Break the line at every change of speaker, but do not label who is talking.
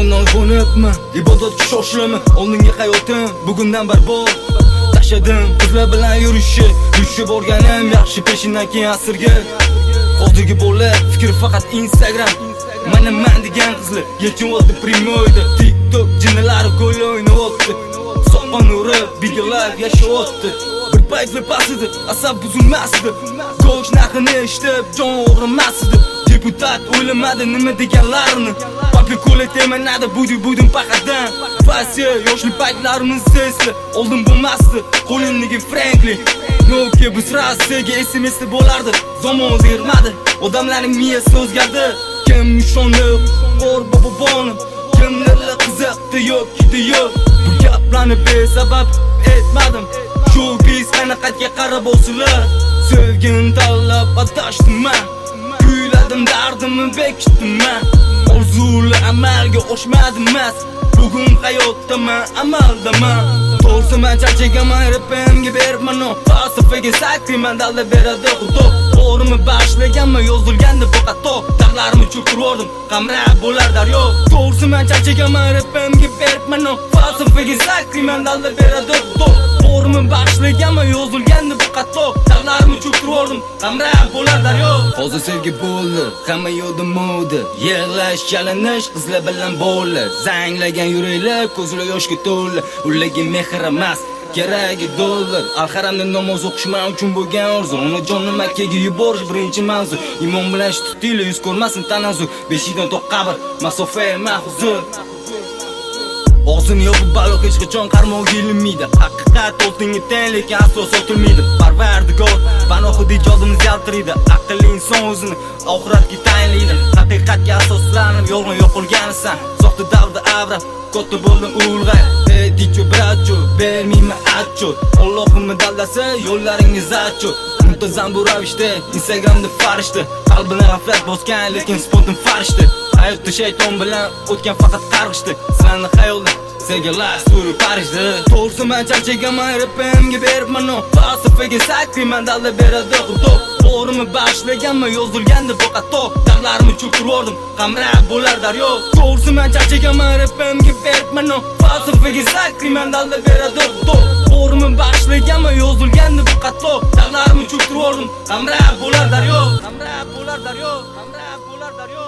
Osmondan qo'nibmi, ibodatga shoshilaman. Oldingi hayotim bugundan barbod. Tashadim qizlar bilan yurishib borganim yaxshi peshindan keyin asrga. Hozirgi bolalar fikri faqat Instagram. Mana men degan qizlar yechim oldi primoyda. TikTok jinnalari go'y o'ynayapti. Soqon urib, bigilar yashayapti. Bir paytli pasidi, asab buzilmasdi. Go'sh narxini eshitib, jon og'rimasdi. Deputat o'ylamadi nima deganlarini. Papli ko'la temanadi, budim paqadan. Fasiya yoshlik paytlarimizni esla. Oldin bo'lmasdi, qo'lindagi Franklin. Nokia biz Rossiyaga SMS'da bo'lardi. Zamon o'zgarmadi, odamlarning miyasi o'zgardi. Kim ishondi, bor bobonim. Kimlarga qiziqdi yo'q, yo'q. Bu gaplarni besabab etmadim. Shu biz qanaqatga qarab olsalar, sevgini tanlab adashdim men. Kuyladim dardimni bekitdim men. Orzular amalga oshmadi emas. Bugun hayotdaman, amaldaman. To'g'risi men charchagaman, rapimga berman o. Falsafaga sakriman, dalda beradi xudo. O'rimi boshlaganman, yozilgandi bu xato. Dag'larni cho'ktirdim, qamrab bo'lar daryo. To'g'risi men charchagaman, rapimga berman o. Falsafaga sakriman, dalda beradi xudo. O'rimi boshlaganman, yozilgandi bu xato. Dag'larni cho'ktirdim, qamrab bo'lar daryo. Hozir sevgi bo'ldi, hamma yo'lda moda. Yig'lash, chalinish, qizlar bilan bo'ldi. Zanglagan yuraklar, ko'zlar yoshga to'ldi. Ularga mehr emas, keragi dollar. Al-Haramda namoz o'qishman uchun bo'lgan orzu. Onajonim Makkaga yuborish birinchi mavzu. Imom bilan tutdilar, yuz ko'rmasin tanazzul. Beshidan to qabr, masofa mahzun. Og'zini yopib baloq hech qachon qarmoqqa ilinmaydi. Haqiqat oltinga teng, lekin aslo sotilmaydi. Parvardigor panohid ijodimiz yaltiraydi. Aqlli inson o'zini oxiratga tayinlaydi. Haqiqatga asoslanib yolg'on yo'qolganisan. Soxta davrda avra katta bo'ldim ulg'ay. Dicho bracho, bermayman atchot. Allohimni daldasi yo'llaringiz atchot. Muntazam bu ravishda Instagramda farishta. Qalbini g'aflat bosgan, lekin spontan farishta. Hayotda shayton bilan o'tgan faqat qarg'ishdi. Sizlarni xayolda sevgilar suri Parijda. To'g'risi men charchagaman, rapimga berman o. Falsafaga sakriman, dalda beradi xudo. O'rimi boshlaganman, yozilgandi bu xato. Dag'larni cho'ktirdim, qamrab bo'lar daryo. To'g'risi men charchagaman, rapimga berman o. Falsafaga sakriman, dalda beradi xudo. O'rimi boshlaganman, yozilgandi bu xato. Dag'larni cho'ktirdim, qamrab bo'lar daryo. Qamrab bo'lar daryo. Qamrab bo'lar daryo.